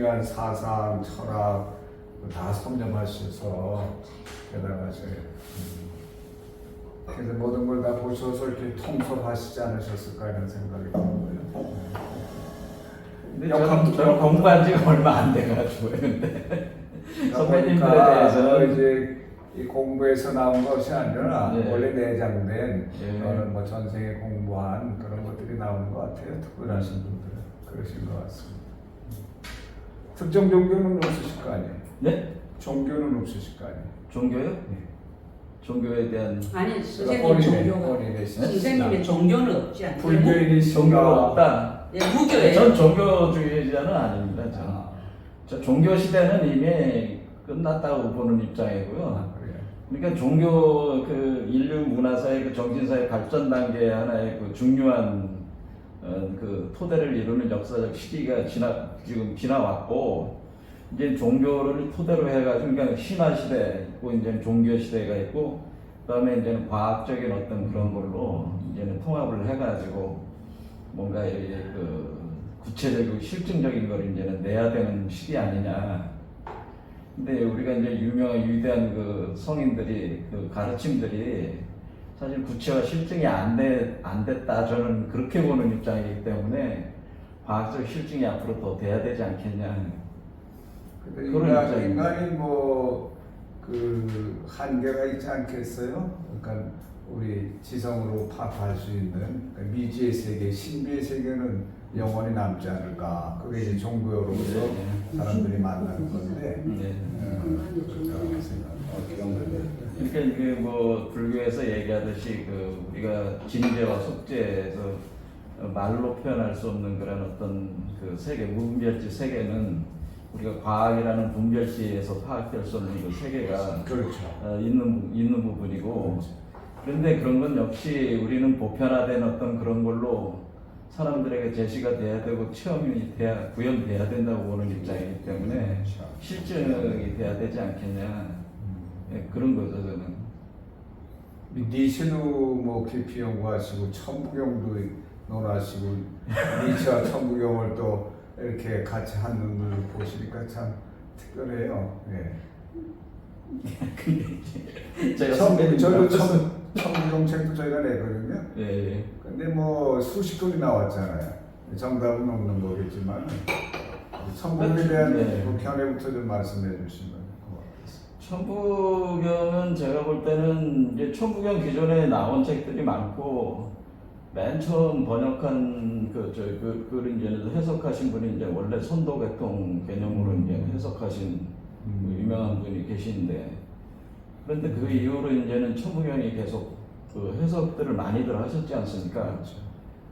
중요한 사상, 철학 다 섭렵하셔서 게다가 그래서 모든 걸 다 보셔서 이렇게 통솔하시지 않으셨을까 이런 생각이 들고요. 근데 저는 공부한 지가 얼마 안 돼가지고 근데 선배님들에 그러니까 대해서는 이제 이 공부에서 나온 것이 아니라 네. 원래 내장된 네. 또는 뭐 전생에 공부한 그런 것들이 나오는 것 같아요. 특별하신 분들은 그러신 것 같습니다. 특정 종교는 없으실 거 아니에요? 네? 종교는 없으실 거 아니에요? 종교요? 네. 종교에 대한 아니 선생님 본인의 종교가 선생님의 종교는 없지 않나요? 종교가 불교인이신가? 없다. 예, 무교예요. 전 종교주의자는 아닙니다. 저 종교 시대는 이미 끝났다고 보는 입장이고요. 그래요. 그러니까 종교 그 인류 문화사의 그 정신사의 발전 단계 하나의 그 중요한 그 토대를 이루는 역사적 시기가 지금 지나왔고 이제 종교를 토대로 해가지고 그러니까 신화 시대 있고 이제 종교 시대가 있고 그다음에 이제는 과학적인 어떤 그런 걸로 이제는 통합을 해가지고 뭔가 이제 그 구체적이고 실증적인 걸 이제는 내야 되는 시기 아니냐. 근데 우리가 이제 유명한 위대한 그 성인들이 그 가르침들이 사실 구체화 실증이 안 됐다 저는 그렇게 보는 입장이기 때문에 과학적 실증이 앞으로 더 돼야 되지 않겠냐. 근데 인간이 뭐 그 한계가 있지 않겠어요? 그러니까 우리 지성으로 파악할 수 있는 그러니까 미지의 세계, 신비의 세계는 영원히 남지 않을까. 그게 이제 종교로서 사람들이 만나는 건데. 그러니까 이게 뭐 불교에서 얘기하듯이 그 우리가 진죄와 속죄에서 말로 표현할 수 없는 그런 어떤 그 세계, 무분별지 세계는 우리가 과학이라는 분별지에서 파악될 수 없는 그 세계가 그렇죠. 있는 부분이고 그렇죠. 그런데 그런 건 역시 우리는 보편화된 어떤 그런 걸로 사람들에게 제시가 돼야 되고 체험이 구현돼야 된다고 보는 입장이기 때문에 실증이 돼야 되지 않겠냐. 네, 그런 거죠 저는. 니체도 뭐 깊이 연구하시고 천부경도 논하시고 니체와 천부경을 또 이렇게 같이 한 눈을 보시니까 참 특별해요. 예. 제가 저도 천부경 책도 저희가 내거든요. 예. 근데 뭐 수십 권이 나왔잖아요. 정답은 없는 거겠지만 천부경에 대한 그 견해부터 좀 말씀해 주시면 고맙겠습니다. 천부경은 제가 볼 때는 이제 천부경 기존에 나온 책들이 많고 맨 처음 번역한 그걸 이제 해석하신 분이 이제 원래 선도계통 개념으로 이제 해석하신 유명한 분이 계신데 그런데 그 이후로 이제는 천부경이 계속 그 해석들을 많이들 하셨지 않습니까? 그렇죠.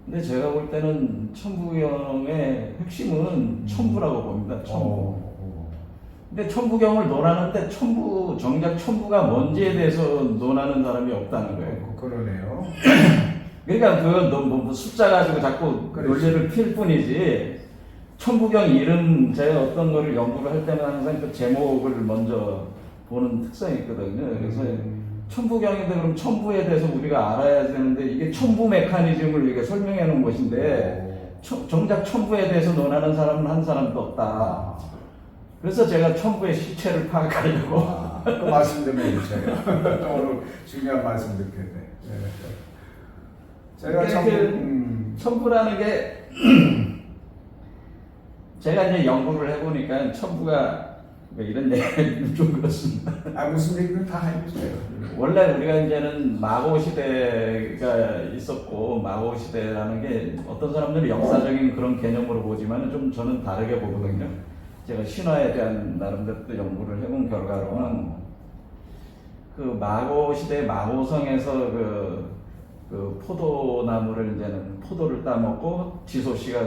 근데 제가 볼 때는 천부경의 핵심은 천부라고 봅니다. 천부. 근데 천부경을 논하는데 정작 천부가 뭔지에 대해서 논하는 사람이 없다는 거예요. 그러네요. 그러니까 그건 너무 숫자 가지고 자꾸 논리를 필 뿐이지. 천부경 이름 제가 어떤 거를 연구를 할 때는 항상 그 제목을 먼저 보는 특성이 있거든요. 그래서 천부경인데 그럼 천부에 대해서 우리가 알아야 되는데 이게 천부 메커니즘을 우리가 설명해 놓은 것인데 정작 천부에 대해서 논하는 사람은 한 사람도 없다. 그래서 제가 천부의 실체를 파악하려고. 그 말씀 좀 해주세요. 오늘 중요한 말씀 듣겠네. 제가 천부라는 게 제가 이제 연구를 해보니까 천부가 뭐 이런 얘기는 좀 그렇습니다. 무슨 얘기든 다 해주세요. 원래 우리가 이제는 마고 시대가 있었고 마고 시대라는 게 어떤 사람들이 역사적인 그런 개념으로 보지만 좀 저는 다르게 보거든요. 제가 신화에 대한 나름대로 또 연구를 해본 결과로는 그 마고 시대 마고성에서 그 포도나무를 이제는 포도를 따먹고 지소 씨가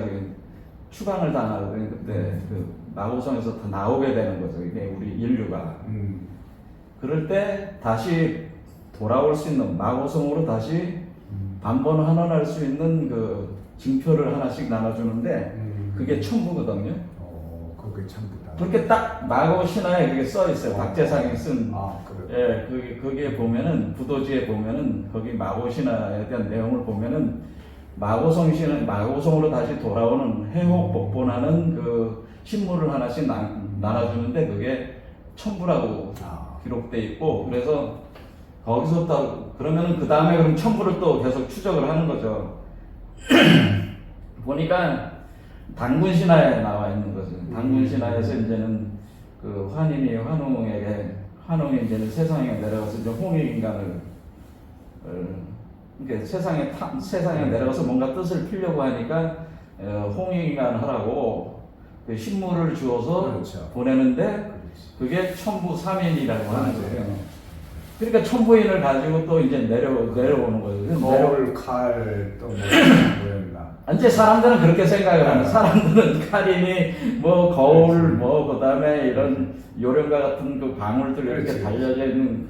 추방을 당하거든요. 그때 그 마고성에서 다 나오게 되는 거죠. 이게 우리 인류가. 그럴 때 다시 돌아올 수 있는 마고성으로 다시 반번환원할 수 있는 그 징표를 하나씩 나눠주는데 그게 천부거든요. 그게 천부다. 그렇게 딱 마고 신화에 그게 써 있어요. 박재상이 쓴. 그래. 예, 거기에 보면은 부도지에 보면은 거기 마고 신화에 대한 내용을 보면은 마고성으로 다시 돌아오는 해옥 복본하는 그 신물을 하나씩 나눠주는데 그게 첨부라고 기록돼 있고, 그래서 거기서부터 그러면은 그 다음에 그럼 첨부를 또 계속 추적을 하는 거죠. 보니까 당군 신화에 나와 있는 거죠. 당군 신화에서 이제는 그 환인이 환웅이 이제는 세상에 내려가서 이제 홍익인간을 이렇게 세상에 내려가서 뭔가 뜻을 풀려고 하니까 홍익인간 하라고 그 신물을 주어서 그렇죠. 보내는데 그게 첨부 삼인이라고 하는 거예요. 그러니까 첨부인을 가지고 또 이제 내려오는 거예요. 거울, 칼, 또 뭐였나. 이제 사람들은 그렇게 생각을 하는. 사람들은 칼이니 뭐 거울 뭐 그다음에 이런 요령과 같은 그 방울들 이렇게 달려져 있는,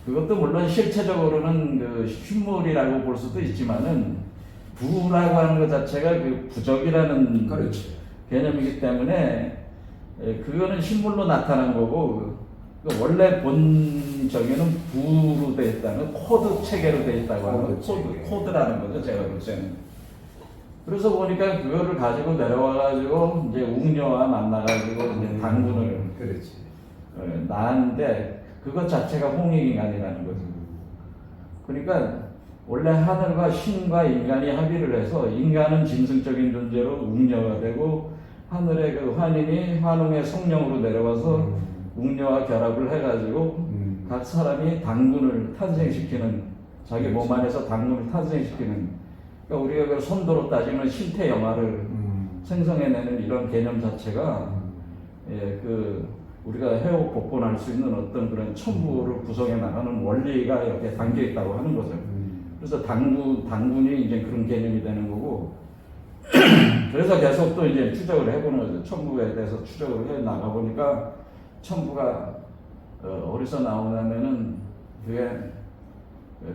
그것도 물론 실체적으로는 그 신물이라고 볼 수도 있지만은 부라고 하는 것 자체가 그 부적이라는 개념이기 때문에 그거는 신물로 나타난 거고, 그 원래 본적에는 부로 되어 있다는 코드 체계로 되어 있다고 하는 코드라는 거죠, 제가 볼 때는. 그래서 보니까 그거를 가지고 내려와가지고 이제 웅녀와 만나가지고 이제 당군을 낳았는데 그것 자체가 홍익인간이라는 거죠. 그러니까 원래 하늘과 신과 인간이 합의를 해서 인간은 짐승적인 존재로 웅녀가 되고 하늘의 그 환인이 환웅의 성령으로 내려와서 웅녀와 결합을 해가지고 각 사람이 당군을 탄생시키는, 자기 몸 안에서 당군을 탄생시키는, 그러니까 우리가 그 선도로 따지면 신태 영화를 생성해내는 이런 개념 자체가 그 우리가 해옥 복권할 수 있는 어떤 그런 첨부를 구성해 나가는 원리가 이렇게 담겨 있다고 하는 거죠. 그래서 당군이 이제 그런 개념이 되는 거고, 그래서 계속 또 이제 추적을 해보는 거죠. 첨부에 대해서 추적을 해 나가 보니까 첨부가 어디서 나오냐면은 그게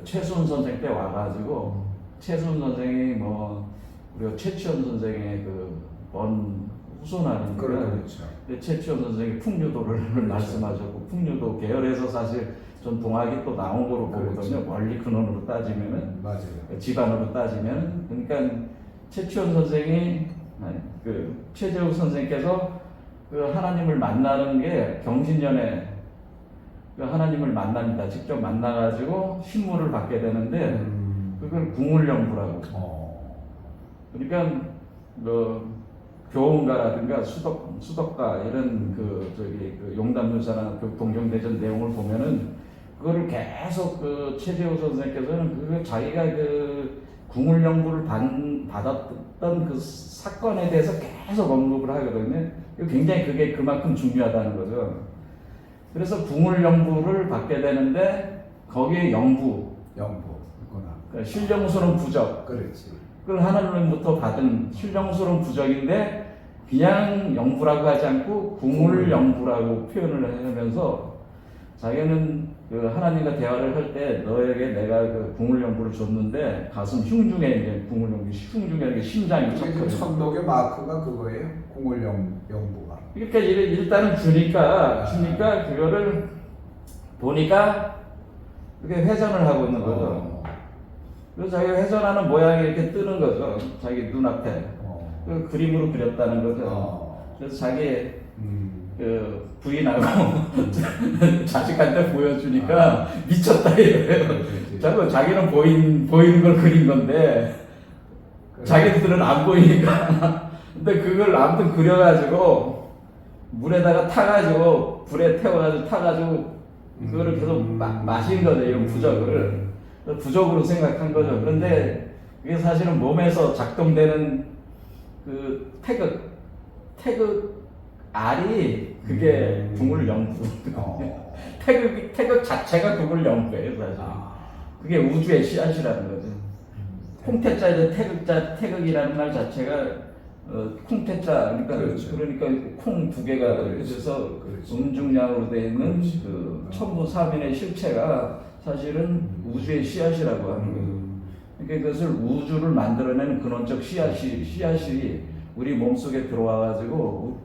최순 선생 때 와가지고 최순 선생이 뭐 우리가 최치원 선생의 그먼 후손아니까 그렇죠. 최치원 선생이 풍류도를 말씀하셨고, 풍류도 계열에서 사실 전 동학이 또 나온 거로 보거든요. 원리 근원으로 따지면은, 맞아요. 집안으로 따지면. 그러니까 최치원 선생이 그 최재욱 선생께서 그 하나님을 만나는 게 경신년에 그 하나님을 만납니다. 직접 만나가지고 신물을 받게 되는데 그걸 궁울령부라고. 그러니까 뭐 교훈가라든가 수덕가 이런 그 용담유사나 그 동정대전 내용을 보면은 그거를 계속 그 최재호 선생께서는 그 자기가 그 궁울령부를 받았던 그 사건에 대해서 계속 언급을 하거든요. 굉장히 그게 그만큼 중요하다는 거죠. 그래서 궁울령부를 받게 되는데 거기에 영부구나. 그러니까 신령수는 부적. 그렇지. 그걸 하나님부터 받은 신령수는 부적인데 그냥 영부라고 하지 않고 궁울영부라고 표현을 하면서 자기는 그 하나님과 대화를 할 때 너에게 내가 그 궁울영부를 줬는데 가슴 흉중에 이제 궁울영부 흉중에 심장이 척. 천독의 마크가 그거예요. 궁울영부가. 그러니까 일단은 주니까 그거를 보니까 그게 회전을 하고 있는 거죠. 그래서 자기가 회전하는 모양이 이렇게 뜨는 거죠. 자기 눈앞에. 그 그림으로 그렸다는 거죠. 그래서 자기 그 부인하고 자식한테 보여주니까 미쳤다 이거예요. 자기는 보이는 걸 그린 건데 자기들은 안 보이니까. 근데 그걸 아무튼 그려가지고 물에다가 타가지고 불에 태워가지고 타가지고 그거를 계속 마신 거죠. 이런 부적을. 부적으로 생각한 거죠. 그런데 그게 사실은 몸에서 작동되는 그 태극 알이 그게 궁울영부. 태극 자체가 궁울영부예요, 사실. 그게 우주의 씨앗이라는 거죠. 콩태자에서 태극이라는 말 자체가 콩태자, 그러니까 콩 두 개가 그래서 음중량으로 되어 있는 그 천부 사민의 실체가 사실은 우주의 씨앗이라고 하는 거예요. 그러니까 그것을 우주를 만들어내는 근원적 씨앗이 우리 몸속에 들어와가지고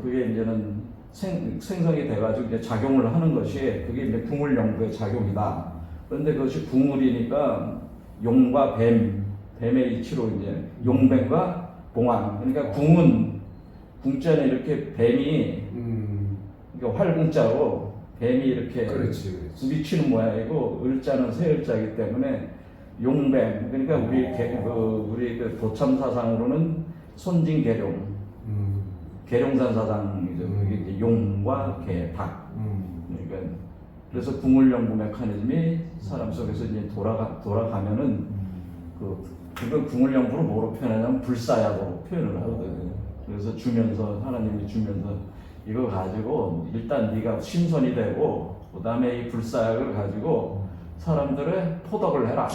그게 이제는 생성이 돼가지고 이제 작용을 하는 것이 그게 이제 궁울영부의 작용이다. 그런데 그것이 궁울이니까 용과 뱀의 이치로 이제 용뱀과 봉황. 그러니까 궁은 궁자는 이렇게 뱀이 그러니까 활궁자로 뱀이 이렇게 그렇지. 부딪히는 모양이고 을자는 새을자이기 때문에 용뱀 그러니까 우리 그 도참 사상으로는 손진계룡 계룡산 사상이죠. 그게 이제 용과 개, 닭. 그러니까 그래서 궁을연구 메커니즘이 사람 속에서 이제 돌아가면은 그걸 궁을연구로 뭐로 표현하냐면 불사약으로 표현을 하거든요. 그래서 주면서 하나님이 주면서 이거 가지고 일단 네가 신선이 되고 그다음에 이 불사약을 가지고 사람들의 포덕을 해라.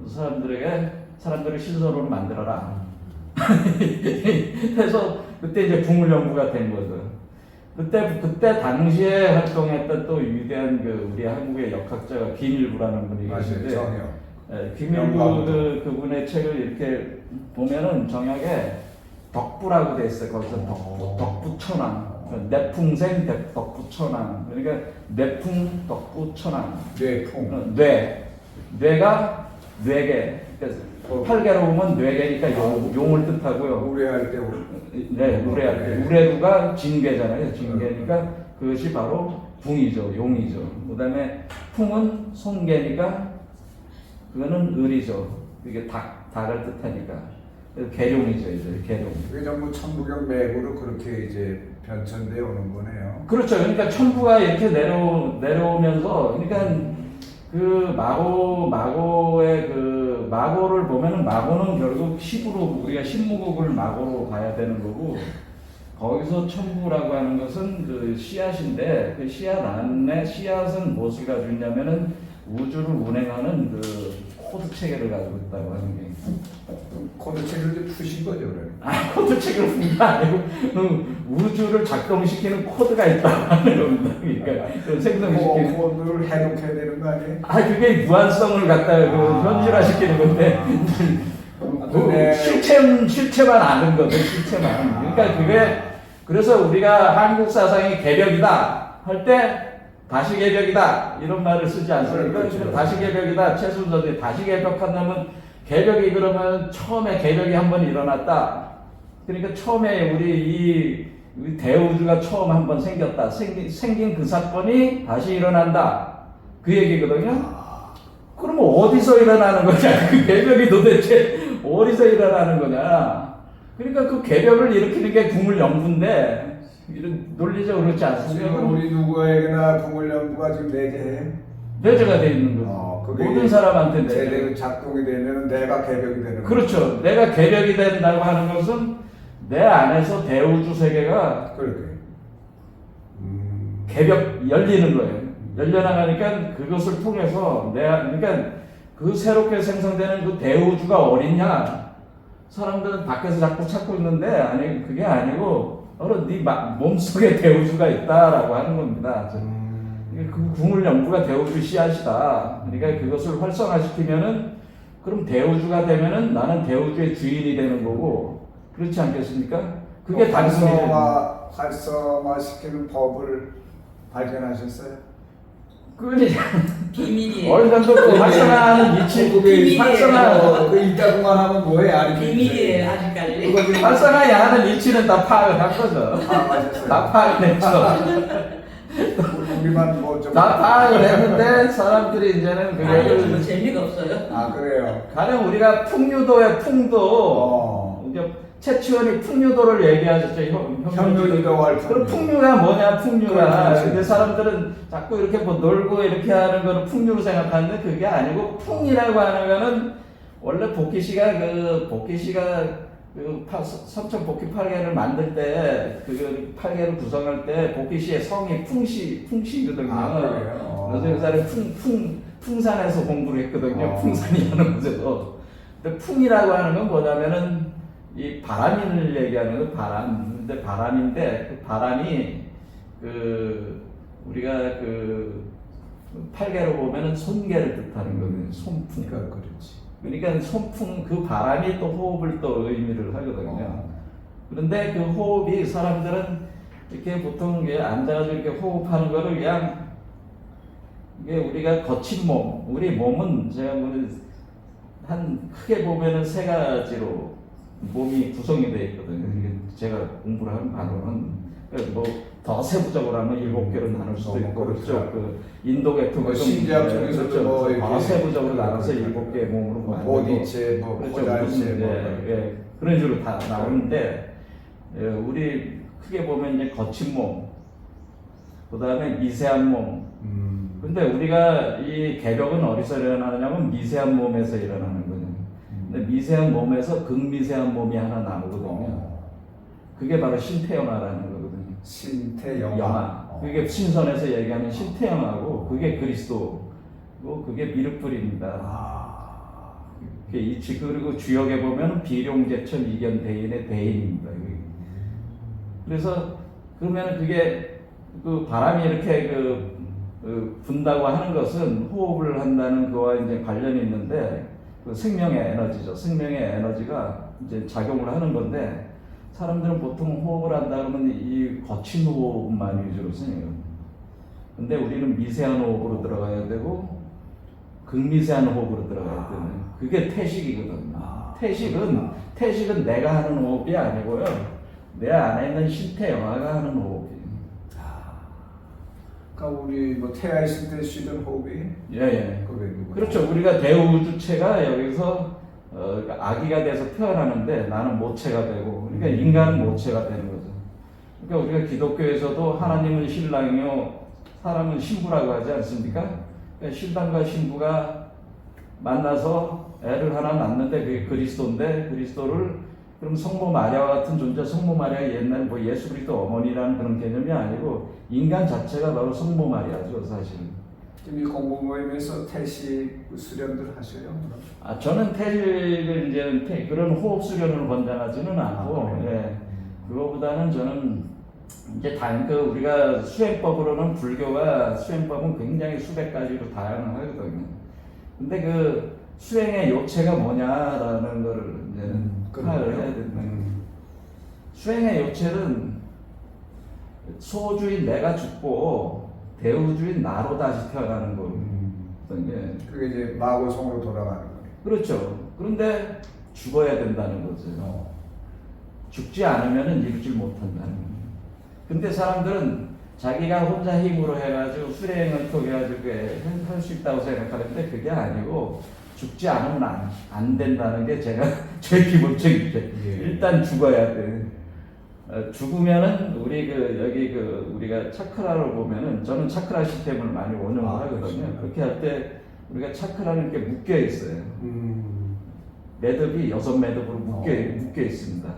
사람들을 신선으로 만들어라. 해서 그때 이제 궁을연구가 된 거죠. 그때 당시에 활동했던 또 위대한 우리 한국의 역학자가 김일부라는 분이 계신데, 김일부 그분의 책을 이렇게 보면은 정약에 덕부라고 돼 있어요. 거기서 덕부천왕, 내풍생 덕부천왕. 그러니까 내풍 덕부천왕. 뇌가 뇌계. 그러니까 팔계로 보면 뇌계니까 용을 뜻하고요. 우레할 때 네, 우레할 때. 우레루가 징계잖아요. 징계니까 그것이 바로 붕이죠. 용이죠. 그 다음에 풍은 송계니까 그거는 을이죠. 이게 닭을 뜻하니까. 계룡이죠, 이제 계룡. 그게 전부 천부경 맥으로 그렇게 이제 변천되어 오는 거네요. 그렇죠. 그러니까 천부가 이렇게 내려오면서, 그러니까 그 마고의 마고를 보면은 마고는 결국 십으로 우리가 십무국을 마고로 가야 되는 거고, 거기서 천부라고 하는 것은 그 씨앗인데 그 씨앗 안에 씨앗은 무엇을 가지고 있냐면은 우주를 운행하는 그 코드 체계를 가지고 있다고 하는 게. 코드 체계를 이제 푸신 거죠, 그러면? 코드 체계를 푼 게 아니고 우주를 작동시키는 코드가 있다고 하는 겁니다. 그러니까 생성시키는. 코드를 해독해야 되는 거 아니에요? 그게 무한성을 갖다가 현실화시키는 건데. 실체만 아는 거죠, 실체만. 그러니까 그래서 우리가 한국 사상이 개벽이다 할 때 다시 개벽이다 이런 말을 쓰지 않습니까? 그렇죠. 다시 개벽이다. 최순선이 다시 개벽한다면 개벽이 그러면 처음에 개벽이 한번 일어났다. 그러니까 처음에 우리 대우주가 처음 한번 생겼다. 생긴 그 사건이 다시 일어난다. 그 얘기거든요. 그러면 어디서 일어나는 거냐? 그 개벽이 도대체 어디서 일어나는 거냐? 그러니까 그 개벽을 일으키는 게 궁을연구인데 이런 논리적으로 그렇지 않습니까? 지금 우리 누구에게나 궁을연구가 지금 내재해요? 내재가 돼 있는 거죠. 모든 사람한테 제대로 작동이 되면 내가 개벽이 되는 거죠. 그렇죠. 내가 개벽이 된다고 하는 것은 내 안에서 대우주 세계가 개벽 열리는 거예요. 열려나가니까 그것을 통해서 그러니까 그 새롭게 생성되는 그 대우주가 어딨냐? 사람들은 밖에서 자꾸 찾고 있는데 그게 아니고 네 몸속에 대우주가 있다라고 하는 겁니다. 그 궁을연구가 대우주 씨앗이다. 그러니까 그것을 활성화시키면은 그럼 대우주가 되면은 나는 대우주의 주인이 되는 거고 그렇지 않겠습니까? 그게 단순히 활성화시키는 법을 발견하셨어요? 비밀이에요. 어느 정도 활성화하는 이치, 활성화 이따구만 하면 뭐해? 비밀이에요, 아직까지. 활성화하는 이치는 다 파악을 한 거죠. 다 파악을 했죠. 우리만 뭐좀 다 파악을 했는데 사람들이 이제는 그거를 재미가 없어요. 그래요. 가령 우리가 풍류도의 풍도 이제 최치원이 풍류도를 얘기하셨죠. 현묘유도할 그럼 풍류가 뭐냐? 풍류가 근데 사람들은 자꾸 이렇게 뭐 놀고 이렇게 하는 거를 풍류로 생각하는데 그게 아니고 풍이라고 하는 거는 원래 복희씨가 삼천 복희 팔계를 만들 때 그 팔계를 구성할 때 복희씨의 성이 풍씨거든요. 그래서 그 사람이 풍산에서 공부를 했거든요. 풍산이라는 곳에서. 근데 풍이라고 하는 건 뭐냐면은 이 바람을 얘기하는 건 바람. 근데 바람인데 그 바람이 우리가 팔계로 보면은 손계를 뜻하는 거거든요. 손풍. 그렇지. 그러니까 손풍 그 바람이 또 호흡을 또 의미를 하거든요. 그런데 그 호흡이 사람들은 이렇게 보통 앉아가지고 이렇게 호흡하는 거를 그냥 이게 우리가 거친 몸, 우리 몸은 제가 한 크게 보면은 세 가지로 몸이 구성이 되어 있거든요. 제가 공부를 한 바로는 뭐 더 세부적으로 하면 7개로 나눌 수도 있고 그렇죠. 그 인도 계통은 신기한 쪽에서도 뭐 더 세부적으로 나눠서 7개의 몸으로 보디체, 뭐 그렇죠. 고달체, 뭐 그런 식으로 다 나오는데 우리 크게 보면 이제 거친 몸, 그 다음에 미세한 몸. 근데 우리가 이 개벽은 어디서 일어나느냐면 미세한 몸에서 일어나는 거예요. 근데 미세한 몸에서 극미세한 몸이 하나 나오거든요. 그게 바로 신태영화라는 거거든요. 신태영화. 그게 신선에서 얘기하는 신태영화고 그게 그리스도고 그게 미륵불입니다. 그게 이치 그리고 주역에 보면 비룡제천 이견 대인의 대인입니다. 그래서 그러면 그게 그 바람이 이렇게 분다고 하는 것은 호흡을 한다는 거와 이제 관련이 있는데 그 생명의 에너지죠. 생명의 에너지가 이제 작용을 하는 건데 사람들은 보통 호흡을 한다 그러면 이 거친 호흡만 위주로 쓰요. 근데 우리는 미세한 호흡으로 들어가야 되고 극미세한 호흡으로 들어가야 되는 그게 태식이거든요. 태식은 내가 하는 호흡이 아니고요. 내 안에 있는 신태영화가 하는 호흡이에요. 그러니까 우리 뭐 태아 있을 때 쉬던 호흡이 예. 그렇죠. 우리가 대우주체가 여기서 아기가 돼서 태어나는데 나는 모체가 되고 그러니까 인간은 모체가 되는 거죠. 그러니까 우리가 기독교에서도 하나님은 신랑이요 사람은 신부라고 하지 않습니까? 그러니까 신랑과 신부가 만나서 애를 하나 낳는데 그게 그리스도인데 그리스도를 그럼 성모 마리아와 같은 존재, 성모 마리아가 옛날 뭐 예수 그리스도 어머니라는 그런 개념이 아니고 인간 자체가 바로 성모 마리아죠, 사실은. 이 공부 모임에서 태식 수련들 하셔요? 저는 태식을 이제 그런 호흡 수련을 권장하지는 않고, 그거보다는 저는 이제 우리가 수행법으로는 불교가 수행법은 굉장히 수백 가지로 다양하거든요. 근데 그 수행의 요체가 뭐냐라는 거를 이제 파악을 해야 된다. 수행의 요체는 소주인 내가 죽고 대우주인 나로 다시 태어나는 거거든요. 그게 이제 마고성으로 돌아가는 거예요. 그렇죠. 그런데 죽어야 된다는 거죠. 죽지 않으면 이루질 못한다는 거예요. 근데 사람들은 자기가 혼자 힘으로 해가지고 수행을 통해 가지고 할 수 있다고 생각하는데 그게 아니고 죽지 않으면 안 된다는 게 제 기본적이죠. 일단 죽어야 돼. 죽으면은 우리가 차크라로 보면은 저는 차크라 시스템을 많이 원용을 하거든요. 그렇게 할 때 우리가 차크라는 게 묶여 있어요. 매듭이 6매듭으로 묶여 있습니다.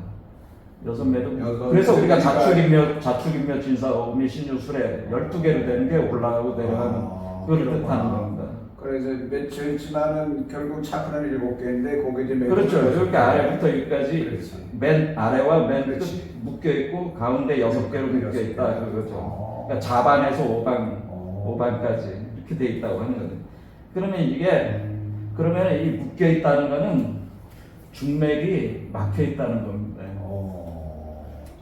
6매듭. 그래서 우리가 자축인묘 진사오미 신유술에 12개로 되는 게 올라가고 내려가는 그걸 뜻하는 겁니다. 그래서 몇지만은 결국 차크라는 7개인데 거기 이제 그렇죠. 이렇게 아래부터 여기까지 맨 아래와 맨 끝 묶여 있고 가운데 6개로 묶여 있다 그거죠. 그러니까 자반에서 오반까지 이렇게 돼 있다고 하는 거죠. 그러면 이 묶여 있다는 거는 중맥이 막혀 있다는 겁니다.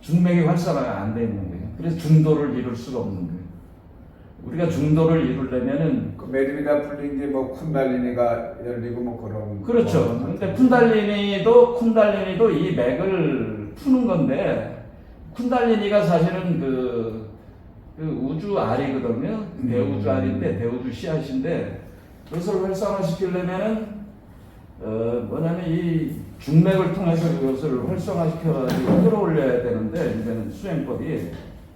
중맥이 활성화가 안 되는 거예요. 그래서 중도를 이룰 수가 없는 거예요. 우리가 중도를 이루려면은 그 매듭이 다 풀린 게 뭐 쿤달리니가 열리고 뭐 그런. 그렇죠. 근데 쿤달리니도 이 맥을 푸는 건데 쿤달리니가 사실은 그 우주 알이거든요. 대우주 알인데 대우주 씨앗인데 그것을 활성화시키려면은 뭐냐면 이 중맥을 통해서 그것을 활성화시켜가지고 끌어올려야 되는데 이제는 수행법이.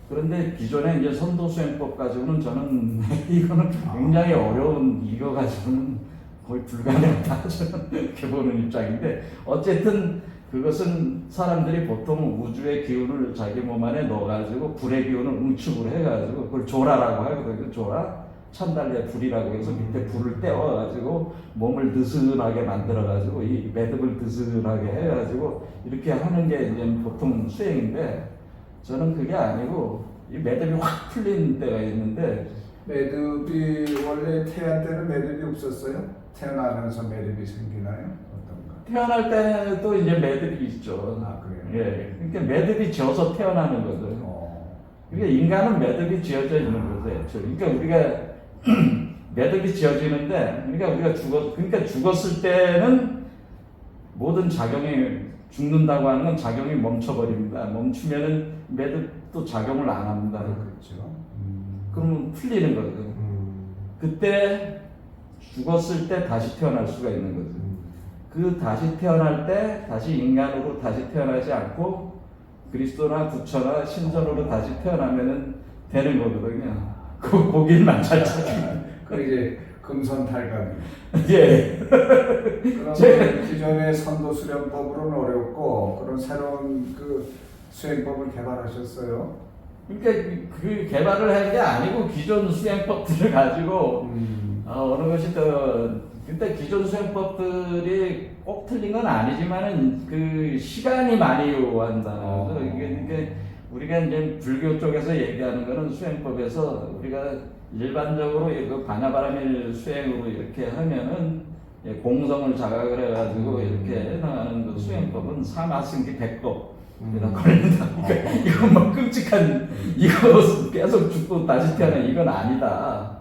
그런데 기존에 이제 선도 수행법 가지고는 저는 이거는 굉장히 어려운 이거 가지고는 거의 불가능하다 저는 이렇게 보는 입장인데 어쨌든 그것은 사람들이 보통 우주의 기운을 자기 몸 안에 넣어가지고 불의 기운을 응축을 해가지고 그걸 조라라고 하거든요. 조라 찬달리의 불이라고 해서 밑에 불을 떼어가지고 몸을 느슨하게 만들어가지고 이 매듭을 느슨하게 해가지고 이렇게 하는 게 이제 보통 수행인데 저는 그게 아니고 이 매듭이 확 풀린 때가 있는데 매듭이 원래 태어날 때는 매듭이 없었어요? 태어나면서 매듭이 생기나요? 어떤가? 태어날 때도 이제 매듭이 있죠. 그래요? 예, 그러니까 매듭이 지어서 태어나는 거죠. 그러니까 인간은 매듭이 지어져 있는 거죠. 그러니까 우리가 매듭이 지어지는데, 그러니까 우리가 죽었을 때는 모든 작용이 죽는다고 하는 건 작용이 멈춰버립니다. 멈추면은 매듭 또 작용을 안 합니다. 그렇죠. 그러면 풀리는 거죠. 그때 죽었을 때 다시 태어날 수가 있는 거죠. 그 다시 태어날 때 다시 인간으로 다시 태어나지 않고 그리스도나 부처나 신선으로 다시 태어나면은 되는 거거든요. 그 고길만 잘 찾으면. 그 이제 금선탈감. 예. 그러면 기존의 선도 수련법으로는 어렵고 그런 새로운 그 수행법을 개발하셨어요. 그러니까 그 개발을 한 게 아니고 기존 수행법들을 가지고 어느 것이 더 근데 기존 수행법들이 꼭 틀린 건 아니지만은 그 시간이 많이 요한다는 거죠. 이게 우리가 이제 불교 쪽에서 얘기하는 거는 수행법에서 우리가 일반적으로 그 바나바라밀 수행으로 이렇게 하면은 공성을 자각을 해가지고 이렇게 나가는 그 수행법은 사마승기 100법 걸린다. 그러니까 이건 뭐 끔찍한 이거 계속 죽고 다시 태어나 이건 아니다.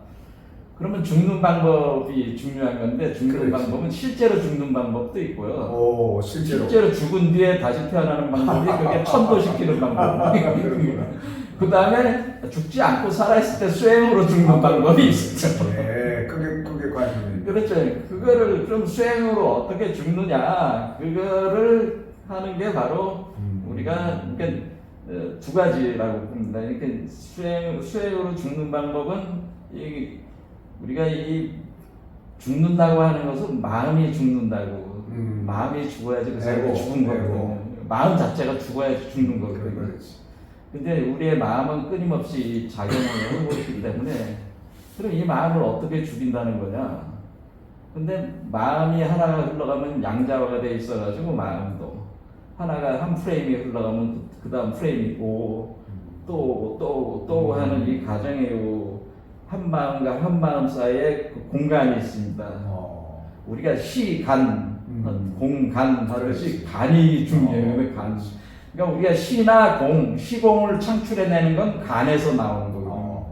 그러면 죽는 방법이 중요한 건데 죽는 그렇지. 방법은 실제로 죽는 방법도 있고요. 오, 실제로. 죽은 뒤에 다시 태어나는 방법이 그게 천도시키는 방법. 그 다음에 죽지 않고 살아있을 때 수행으로 죽는 방법이 있었죠. 네, 그게 관심입니다. 그렇죠. 그거를 좀 수행으로 어떻게 죽느냐, 그거를 하는 게 바로 우리가 그러니까 두 가지라고 봅니다. 그러니까 수행으로 죽는 방법은 우리가 이 죽는다고 하는 것은 마음이 죽는다고. 마음이 죽어야지 그 사람이 죽은 거거든요. 마음 자체가 죽어야지 죽는 거거든요. 근데 우리의 마음은 끊임없이 작용을 하고 있기 때문에 그럼 이 마음을 어떻게 죽인다는 거냐? 근데 마음이 하나가 흘러가면 양자화가 돼 있어가지고 마음도 하나가 한 프레임이 흘러가면 그 다음 프레임이고 또 하는 이 과정이요. 한 마음과 한 마음 사이에 그 공간이 있습니다. 우리가 시, 간, 공간 하듯이 간이 중요해요. 간. 그러니까 우리가 시나 시공을 창출해내는 건 간에서 나오는 거거든요.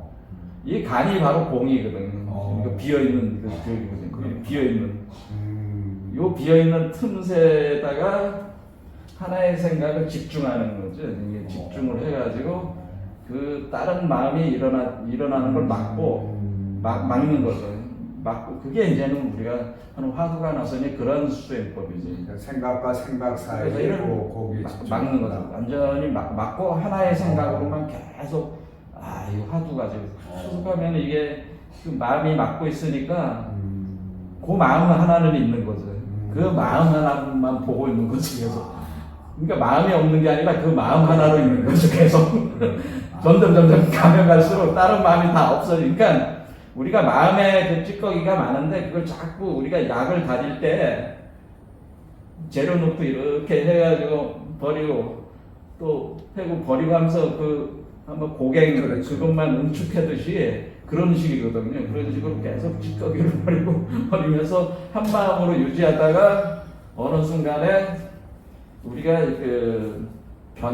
이 간이 바로 공이거든요. 그러니까 비어있는 비어있는. 요 비어있는 틈새에다가 하나의 생각을 집중하는 거죠. 이게 집중을 해가지고 그 다른 마음이 일어나는 걸 막는 거죠. 막고 그게 이제는 우리가 하는 화두가 나서니 그런 수행법이지. 생각과 생각 사이에 고기 막는 거죠. 완전히 막고 하나의 생각으로만 계속 이 화두가 계속 하면 이게 그 마음이 막고 있으니까 그 마음 하나는 있는 거죠. 그 마음 하나만 보고 있는 거지 계속. 그러니까 마음이 없는 게 아니라 그 마음 하나로 있는 거죠 계속. 점점 가면 갈수록 다른 마음이 다 없어지니까 우리가 마음에 그 찌꺼기가 많은데 그걸 자꾸 우리가 약을 다릴 때 재료 넣고 이렇게 해가지고 버리고 또 해고 버리고 하면서 그 한번 고갱 그것만 응축하듯이 그런 식이거든요. 그런 식으로 계속 찌꺼기를 버리면서 한 마음으로 유지하다가 어느 순간에 우리가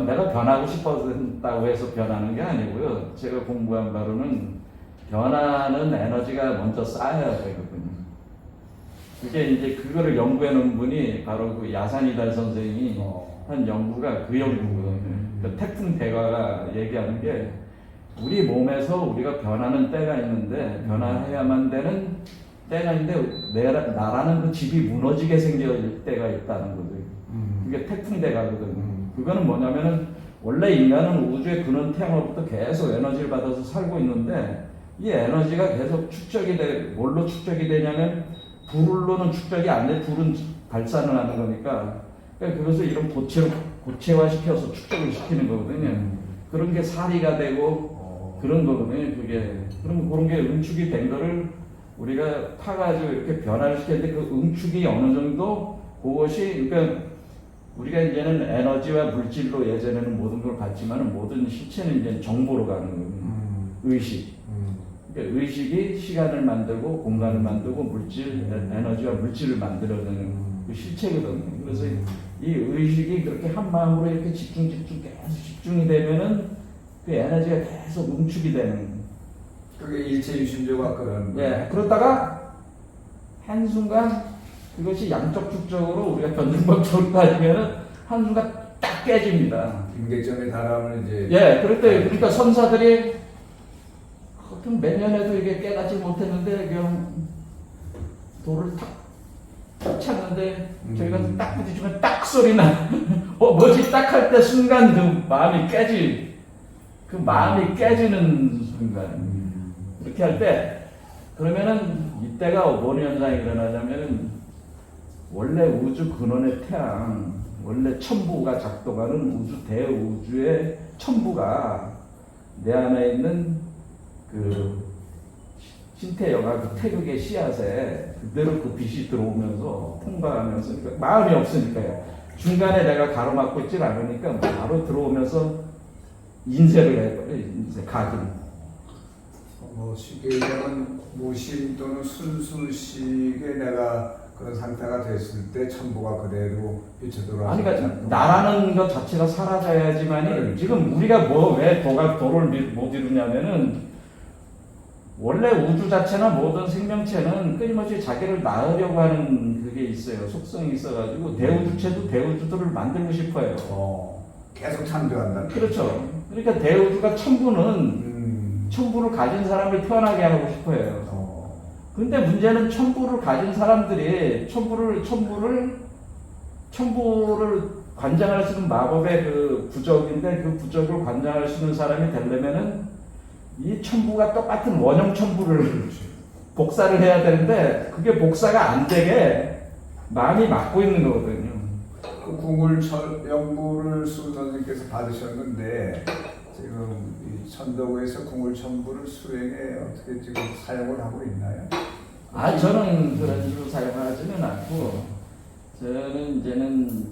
내가 변하고 싶었다고 해서 변하는 게 아니고요. 제가 공부한 바로는 변화는 에너지가 먼저 쌓여야 되거든요. 그게 이제 그거를 연구해 놓은 분이 바로 그 야산이달 선생님이 한 연구가 그 연구거든요. 그 태풍 대가가 얘기하는 게 우리 몸에서 우리가 변하는 때가 있는데 변화해야만 되는 때가 있는데 나라는 그 집이 무너지게 생길 때가 있다는 거죠. 그게 태풍 대가거든요. 그거는 뭐냐면은 원래 인간은 우주의 근원 태양으로부터 계속 에너지를 받아서 살고 있는데 이 에너지가 계속 뭘로 축적이 되냐면 불로는 축적이 안 돼. 불은 발산을 하는 거니까 그러니까 그것을 이런 고체화시켜서 축적을 시키는 거거든요. 그런 게 살이가 되고 그런 거거든요. 그럼 그런 게 응축이 된 거를 우리가 파가지고 이렇게 변화를 시켰는데 그 응축이 어느 정도 그것이 그러니까 우리가 이제는 에너지와 물질로 예전에는 모든 걸 봤지만 모든 실체는 이제 정보로 가는 거거든요. 의식. 그러니까 의식이 시간을 만들고 공간을 만들고 에너지와 물질을 만들어내는 그 실체거든요. 그래서 이 의식이 그렇게 한 마음으로 이렇게 계속 집중이 되면은 그 에너지가 계속 응축이 되는. 그게 일체유심조가 그런. 예. 그러다가 한순간 그것이 양적 축적으로 우리가 변증법적으로 따지면은 한순간 딱 깨집니다. 임계점에 달하면 이제 예, 그러니까 선사들이 하여튼 몇 년에도 이게 깨닫지 못했는데 그냥 돌을 탁 찼는데 저희가 딱 부딪히면 딱 소리 나. 뭐지 딱 할 때 순간 그 마음이 깨지는 순간. 이렇게 할 때 그러면은 이때가 뭔 현상이 일어나냐면은 원래 우주 근원의 태양, 원래 천부가 작동하는 우주 대우주의 천부가 내 안에 있는 그 신태여가 그 태극의 씨앗에 그대로 그 빛이 들어오면서 통과하면서 그러니까 마음이 없으니까요. 중간에 내가 가로막고 있질 않으니까 바로 들어오면서 인쇄를 해버려. 인쇄 각인. 뭐 쉽게 얘기하면 무심 또는 순수식의 내가 그런 상태가 됐을 때 천부가 그대로 비춰들어와서 아니, 그러니까 나라는 것 자체가 사라져야지만이 지금 우리가 왜 도를 못 이루냐면은 원래 우주 자체나 모든 생명체는 끊임없이 자기를 낳으려고 하는 그게 있어요. 속성이 있어가지고 대우주체도 대우주들을 만들고 싶어요. 계속 창조한다. 그렇죠. 그러니까 대우주가 천부를 가진 사람을 태어나게 하고 싶어요. 근데 문제는 천부를 가진 사람들이 천부를 관장할 수 있는 마법의 그 부적인데 그 부적을 관장할 수 있는 사람이 되려면은 이 천부가 똑같은 원형 천부를 복사를 해야 되는데 그게 복사가 안 되게 마음이 막고 있는 거거든요. 그 궁을 연구를 수 선생님께서 받으셨는데 지금 이 천도구에서 궁을천부를 수행에 어떻게 지금 사용을 하고 있나요? 저는 그런 식으로 사용하지는 않고 저는 이제는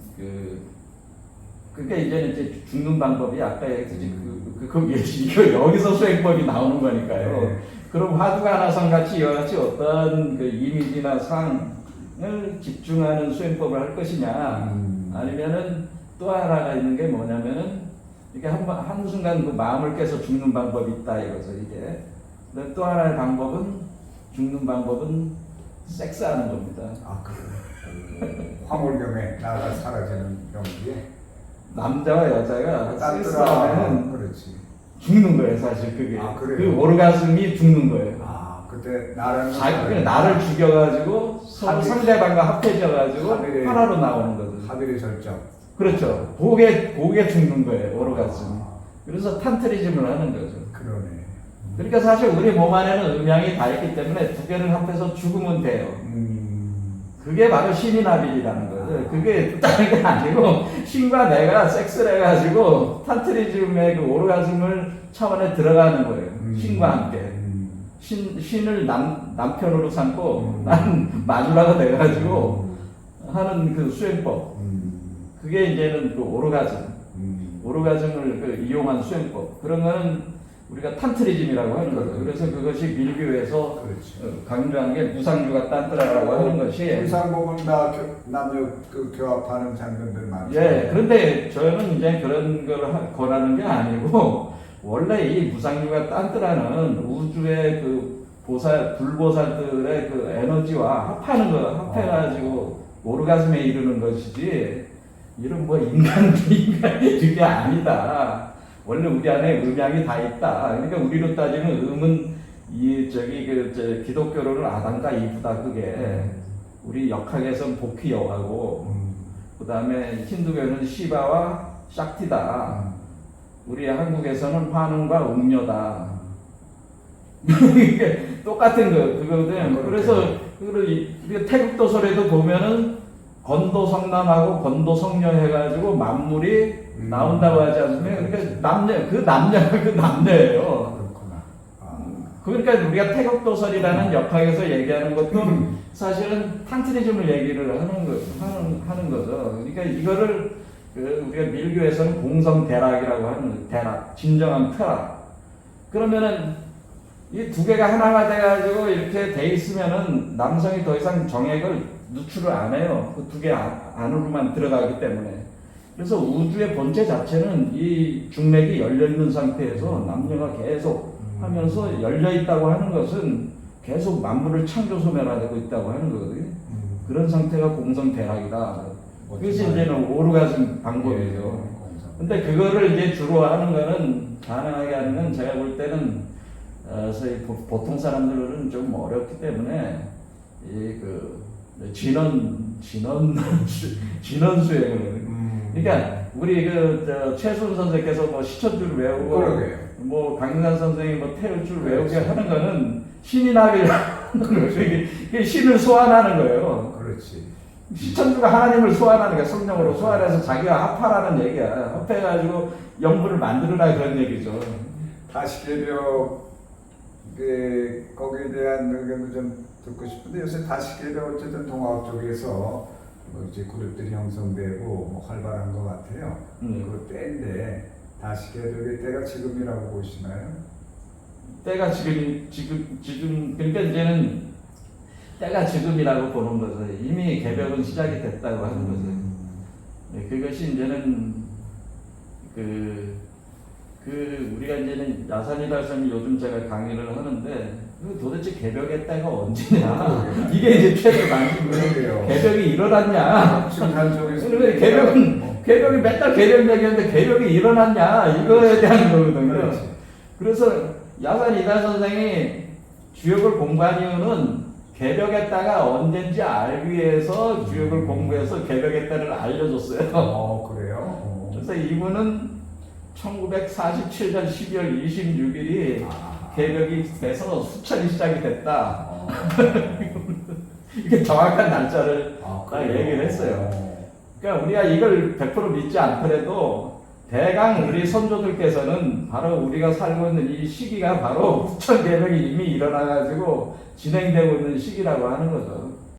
그러니까 이제 죽는 방법이 아까 얘기했듯이 여기서 수행법이 나오는 거니까요. 네. 그럼 화두가나상 같이 이와 같이 어떤 그 이미지나 상을 집중하는 수행법을 할 것이냐, 아니면은 또 하나가 있는 게 뭐냐면은 이게 한순간 그 마음을 깨서 죽는 방법이 있다 이거죠 이게. 근데 또 하나의 죽는 방법은 섹스하는 겁니다. 그래요? 화물경에 나가 사라지는 경기에 남자와 여자가 섹스하면 그렇지. 죽는 거예요 사실 그게. 그래요? 그 오르가즘이 죽는 거예요. 그때 나를 죽여가지고 서로 상대방과 합해져가지고 하나로 나오는 거죠. 합의의 절정. 그렇죠. 그게 죽는 거예요 오르가즘. 그래서 탄트리즘을 하는 거죠. 그러네. 그러니까 사실 우리 몸 안에는 음양이 다 있기 때문에 두 개를 합해서 죽으면 돼요. 그게 바로 신이나빌이라는 거죠. 그게 다른 게 아니고 신과 내가 섹스를 해가지고 탄트리즘의 그 오르가즘을 차원에 들어가는 거예요. 신과 함께. 신을 남편으로 삼고 나는 마누라가 돼가지고 하는 그 수행법. 그게 이제는 그 오르가즘을 그 이용한 수행법. 그런 거는 우리가 탄트리즘이라고 하는 거죠. 그래서 그것이 밀교에서 강조한 게 무상주가 딴뜨라라고 하는 것이. 무상복은 다 남녀 교합하는 장면들 많죠. 예, 그런데 저는 이제 그런 걸 권하는 게 아니고 원래 이 무상주가 딴뜨라는 우주의 그 불보살들의 그 에너지와 합해가지고 오르가즘에 이르는 것이지 이런 뭐 인간 그게 아니다. 원래 우리 안에 음양이 다 있다. 그러니까 우리로 따지면 음은 기독교로는 아담과 이브다 그게. 우리 역학에서는 복희 여하고 그 다음에 힌두교는 시바와 샥티다. 우리 한국에서는 환웅과 웅녀다. 이게 똑같은 그거거든. 그래서 태국 도설에도 보면은 건도성남하고 건도성녀 해가지고 만물이 나온다고 하지 않습니까? 그러니까 그 남녀예요. 그러니까 우리가 태국 도설이라는 역학에서 얘기하는 것도 사실은 탄트리즘을 얘기를 하는 거죠. 그러니까 이거를 우리가 밀교에서는 공성대락이라고 하는 대락, 진정한 쾌락. 그러면은 이 두 개가 하나가 돼가지고 이렇게 돼 있으면은 남성이 더 이상 정액을 누출을 안 해요. 그 두 개 안으로만 들어가기 때문에. 그래서 우주의 본체 자체는 이 중맥이 열려 있는 상태에서 남녀가 계속 하면서 열려 있다고 하는 것은 계속 만물을 창조 소멸하고 있다고 하는 거거든요. 그런 상태가 공성대락이다. 그것이 이제는 오르가즘 방법이죠. 근데 그거를 이제 주로 하는 거는 가능하게 하는 건 제가 볼 때는 소위 보통 사람들은 좀 어렵기 때문에 이 그 진원 수행을 그러니까 우리 최순 선생께서 뭐 시천줄 외우고 그러게요. 뭐 강산 선생이 뭐 태울줄 외우게 하는 거는 신이 나게 하는 거죠. 이게 신을 소환하는 거예요. 그렇지. 시천주가 하나님을 소환하는 게 성령으로 소환해서 자기가 합하라는 얘기야. 합해가지고 영분을 만들어라 그런 얘기죠. 다시개벽 거기에 대한 의견도 좀 듣고 싶은데 요새 다시개벽 어쨌든 동아국 쪽에서 뭐 이제 그룹들이 형성되고 뭐 활발한 것 같아요. 그 때인데 다시개벽의 때가 지금이라고 보시나요? 때가 지금 그러니까 이제는 때가 지금이라고 보는 거죠. 이미 개벽은 시작이 됐다고 하는 거죠. 네, 그것이 이제는 우리가 이제는 야산이라서는 요즘 제가 강의를 하는데 도대체 개벽의 때가 언제냐? 이게 이제 최대 관심이에요. 개벽이 일어났냐? 그러면 개벽이 맨날 개벽 얘기하는데 개벽이 일어났냐? 이거에 대한 거거든요. 그래서 야산 이달 선생이 주역을 공부한 이유는 개벽의 때가 언젠지 알기 위해서 주역을 공부해서 개벽의 때를 알려줬어요. 그래요? 그래서 이분은 1947년 12월 26일이 개벽이 돼서 수천이 시작이 됐다. 이게 정확한 날짜를 딱 얘기를 했어요. 그러니까 우리가 이걸 100% 믿지 않더라도 대강 우리 선조들께서는 바로 우리가 살고 있는 이 시기가 바로 후천 개벽이 이미 일어나가지고 진행되고 있는 시기라고 하는 거죠.